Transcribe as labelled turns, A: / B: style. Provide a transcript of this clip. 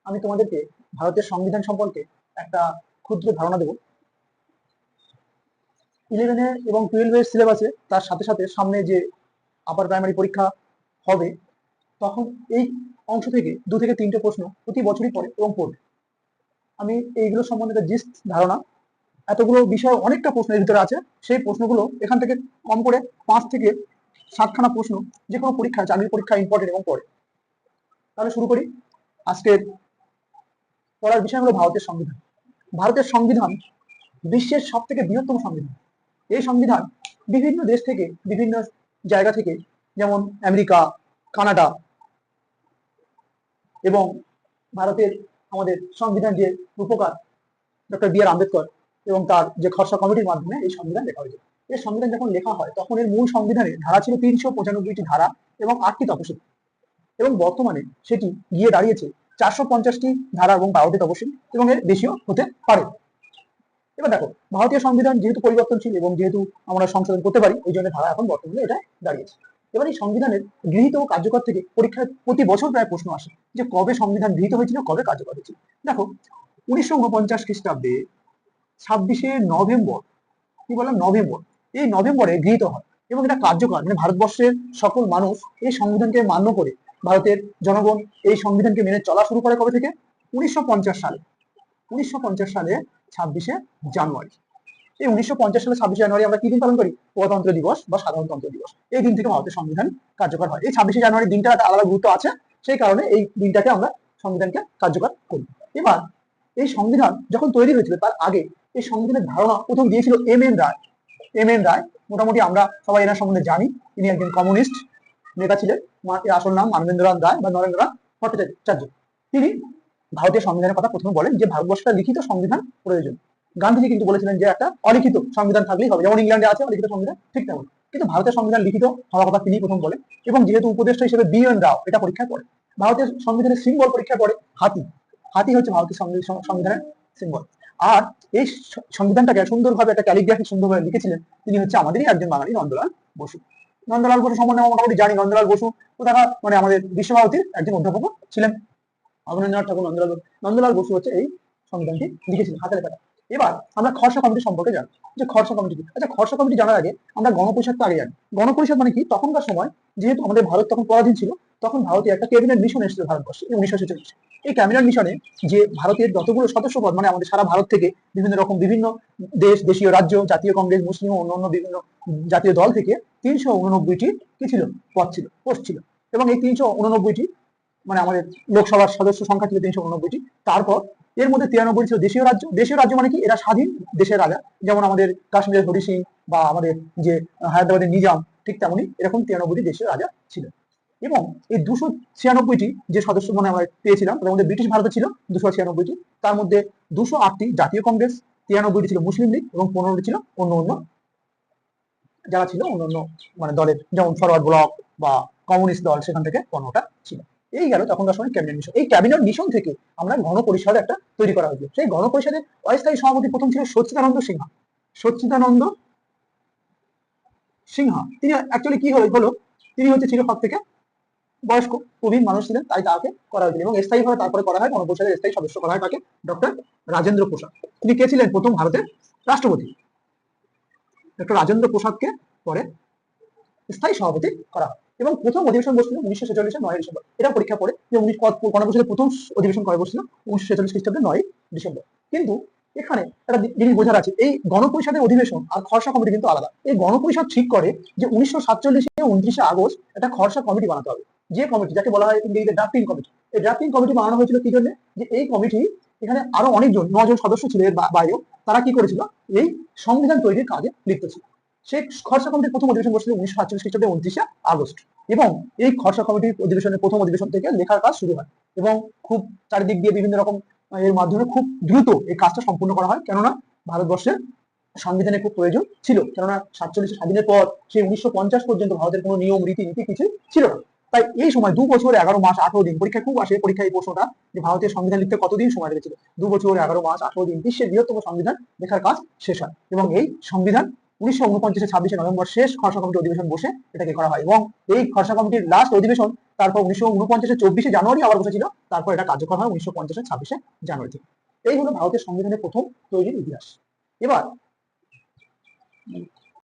A: আমি তোমাদেরকে ভারতের সংবিধান সম্পর্কে একটা ক্ষুদ্র ধারণা দেব। 11 এবং 12 সিলেবাসে তার সাথে সাথে সামনে যে আপার প্রাইমারি পরীক্ষা হবে, তখন এই অংশ থেকে 2 থেকে 3টে প্রশ্ন প্রতি বছরই পড়ে এবং পড়বে। আমি এইগুলো সম্বন্ধে একটা জিস্ট ধারণা, এতগুলো বিষয় অনেকটা প্রশ্ন এর ভিতরে আছে, সেই প্রশ্নগুলো এখান থেকে কম করে 5 থেকে 7খানা প্রশ্ন যে কোনো পরীক্ষা, চাকরির পরীক্ষা ইম্পর্টেন্ট এবং পড়ে। তাহলে শুরু করি। আজকের পড়ার বিষয় হলো ভারতের সংবিধান। ভারতের সংবিধান বিশ্বের সব থেকে বৃহত্তম সংবিধান। এই সংবিধান বিভিন্ন দেশ থেকে, বিভিন্ন জায়গা থেকে, যেমন আমেরিকা, কানাডা এবং ভারতের আমাদের সংবিধান যে রূপকার ডক্টর বি আর আম্বেদকর এবং তার যে খসড়া কমিটির মাধ্যমে এই সংবিধান লেখা হয়েছে। এই সংবিধান যখন লেখা হয় তখন এর মূল সংবিধানে ধারা ছিল 395টি ধারা এবং 8টি তফসিল, এবং বর্তমানে সেটি গিয়ে দাঁড়িয়েছে 450টি ধারা এবং 12টি তফসিল, এবং এর বেশিও হতে পারে। এবার দেখো, ভারতীয় সংবিধান যেহেতু পরিবর্তনশীল এবং যেহেতু আমরা সংশোধন করতে পারি, এই জন্য ধারা এখন বর্তমানে এটা দাঁড়িয়েছে। এবার এই সংবিধানের গৃহীত ও কার্যকর থেকে পরীক্ষায় প্রতি বছর প্রায় প্রশ্ন আসে যে কবে সংবিধান গৃহীত হয়েছিল, কবে কার্যকর হয়েছিল। দেখো, 1949 খ্রিস্টাব্দে 26শে নভেম্বর, কি বললাম, নভেম্বর, এই নভেম্বরে গৃহীত হয় এবং এটা কার্যকর, মানে ভারতবর্ষের সকল মানুষ এই সংবিধানকে মান্য করে, ভারতের জনগণ এই সংবিধানকে মেনে চলা শুরু করে কবে থেকে? 1950 সালে। 1950 সালে 26শে জানুয়ারি। এই 1950 সালে 26শে জানুয়ারি আমরা কি দিন পালন করি? প্রজাতন্ত্র দিবস বা সাধারণতন্ত্র দিবস। এই দিন থেকে ভারতের সংবিধান কার্যকর হয়। এই 26শে জানুয়ারি দিনটা একটা আলাদা গুরুত্ব আছে, সেই কারণে এই দিনটাকে আমরা সংবিধানকে কার্যকর করি। এবার এই সংবিধান যখন তৈরি হয়েছিল তার আগে এই সংবিধানের ধারণা প্রথম দিয়েছিল এম এন রায়। এম এন রায়, মোটামুটি আমরা সবাই এনার সম্বন্ধে জানি, তিনি একজন কমিউনিস্ট নেতা ছিলেন। এর আসল নাম মানবেন্দ্রনাথ রায় বা নরেন্দ্রনাথ ভট্টাচার্য। তিনি ভারতীয় সংবিধানের কথা প্রথমে বলেন যে ভারতবর্ষের লিখিত সংবিধান প্রয়োজন। গান্ধীজি কিন্তু বলেছিলেন যে একটা অলিখিত সংবিধান থাকলেই হবে, যেমন ইংল্যান্ডে আছে অলিখিত সংবিধান, ঠিক তেমন। কিন্তু ভারতের সংবিধান লিখিত হওয়ার কথা তিনি প্রথম বলেন, এবং যেহেতু উপদেষ্টা হিসেবে বি এন রাও এটা পরীক্ষায় পড়ে। ভারতের সংবিধানের সিম্বল পরীক্ষায় পড়ে হাতি। হাতি হচ্ছে ভারতের সংবিধানের সিম্বল। আর এই সংবিধানটাকে সুন্দরভাবে একটা ক্যালিগ্রাফি সুন্দরভাবে লিখেছিলেন তিনি হচ্ছে আমাদেরই একজন বাঙালি, নন্দলাল বসু। নন্দলাল বসু সম্বন্ধে আমরা মোটামুটি জানি। নন্দলাল বসু কোথাকার, মানে আমাদের বিশ্বভারতীর একজন অধ্যাপক ছিলেন। অবনীন্দ্রনাথ ঠাকুর নন্দলাল বসু হচ্ছে এই সংবিধানটি লিখেছিলেন হাতে লেখা। এবার আমরা খরসা কমিটি সম্পর্কে জানি যে খরসা কমিটি কি। আচ্ছা, খরসা কমিটি জানার আগে আমরা গণপরিষদ আগে জানি। গণপরিষদ মানে কি? তখনকার সময় যেহেতু আমাদের ভারত তখন পরাধীন ছিল, তখন ভারতে একটা ক্যাবিনেট মিশন এসেছিল ভারতবর্ষে 1946। এই ক্যাবিনেট মিশনে যে ভারতের যতগুলো সদস্য পদ, মানে আমাদের সারা ভারত থেকে বিভিন্ন রকম বিভিন্ন দেশ, দেশীয় রাজ্য, জাতীয় কংগ্রেস, মুসলিম ও অন্যান্য বিভিন্ন জাতীয় দল থেকে 389টি কি ছিল? পদ ছিল, পোস্ট ছিল। এবং এই 389টি, মানে আমাদের লোকসভার সদস্য সংখ্যা ছিল 389টি। তারপর এর মধ্যে 93 ছিল দেশীয় রাজ্য। দেশীয় রাজ্য মানে কি? এরা স্বাধীন দেশের রাজা, যেমন আমাদের কাশ্মীরের হরি সিং বা আমাদের যে হায়দ্রাবাদের নিজাম, ঠিক তেমনি এরকম 93টি দেশীয় রাজা ছিল। এবং এই 296টি যে সদস্য মানে আমরা পেয়েছিলাম, তার মধ্যে ব্রিটিশ ভারতে ছিল 296টি, তার মধ্যে 208টি জাতীয় কংগ্রেস, 93টি ছিল মুসলিম লীগ এবং 15টি ছিল অন্য অন্য যারা ছিল অন্য অন্য মানে দলের, যেমন ফরওয়ার্ড ব্লক বা কমিউনিস্ট দল, সেখান থেকে 15টা ছিল। এই গেল তখনকার সময় ক্যাবিনেট মিশন। এই ক্যাবিনেট মিশন থেকে আমরা গণপরিষদ একটা তৈরি করা হয়েছিল। সেই গণপরিষদের অস্থায়ী সভাপতি প্রথম ছিল সচ্চিদানন্দ সিনহা। সচ্চিদানন্দ সিনহা তিনি অ্যাকচুয়ালি কি হলো, তিনি হচ্ছে ছিল সব থেকে বয়স্ক প্রবীণ মানুষ ছিলেন, তাই তাকে করা হয়েছিল। এবং স্থায়ীভাবে তারপরে করা হয়, গণপরিষদের স্থায়ী সদস্য করা হয় তাকে ডক্টর রাজেন্দ্র প্রসাদ। তিনি কে ছিলেন? প্রথম ভারতের রাষ্ট্রপতি। ডক্টর রাজেন্দ্র প্রসাদকে পরে স্থায়ী সভাপতি করা হয়। এবং প্রথম অধিবেশন বসছিল 1946-এর 9 ডিসেম্বর। এটা পরীক্ষা পড়ে যে গণপরিষদের প্রথম অধিবেশন কবে বসছিল? 1946 খ্রিস্টাব্দের 9 ডিসেম্বর। কিন্তু এখানে একটা জিনিস বোঝার আছে, এই গণপরিষদের অধিবেশন আর খরসা কমিটি কিন্তু আলাদা। এই গণপরিষদ ঠিক করে যে 1947-এ 29শে আগস্ট একটা খরসা কমিটি বানাতে হবে, যে কমিটি যাকে বলা হয় ইংরেজিতে ড্রাফটিং কমিটি। এই ড্রাফটিং কমিটি বানানো হয়েছিল কি জন্য? যে এই কমিটি, এখানে আরো অনেকজন 9জন সদস্য ছিল এর বাইরেও, তারা কি করেছিল? এই সংবিধান তৈরির কাজে লিপ্ত ছিল। সেই খরসা কমিটির প্রথম অধিবেশন বসছিল 1947 খ্রিস্টাব্দে 29শে আগস্ট। এবং এই খরসা কমিটির অধিবেশনের প্রথম অধিবেশন থেকে লেখার কাজ শুরু হয়, এবং খুব চারিদিক দিয়ে বিভিন্ন রকম এর মাধ্যমে খুব দ্রুত এই কাজটা সম্পূর্ণ করা হয়, কেননা ভারতবর্ষের সংবিধানের খুব প্রয়োজন ছিল। কেননা 47 স্বাধীনের পর সেই 1950 পর্যন্ত ভারতের কোনো নিয়ম রীতিনীতি কিছু ছিল না। তাই এই সময় 2 বছর 11 মাস 18 দিন, পরীক্ষা খুব আসে, পরীক্ষায় এই প্রশ্নটা যে ভারতের সংবিধান লিখতে কতদিন সময় লেগেছিল? 2 বছর 11 মাস 18 দিন বিশ্বের বৃহত্তম সংবিধান লেখার কাজ শেষ হয়। এবং এই সংবিধান 1949 26 নভেম্বর শেষ খসড়া কমিটি অধিবেশন বসে এটাকে করা হয়, এবং এই খসড়া কমিটির লাস্ট অধিবেশন তারপর 1949 24 জানুয়ারি আবার বসেছিল, তারপর এটা কার্যকর হয় 1950 26 জানুয়ারি থেকে। এই হলো ভারতের সংবিধানের প্রথম তৈরির ইতিহাস। এবার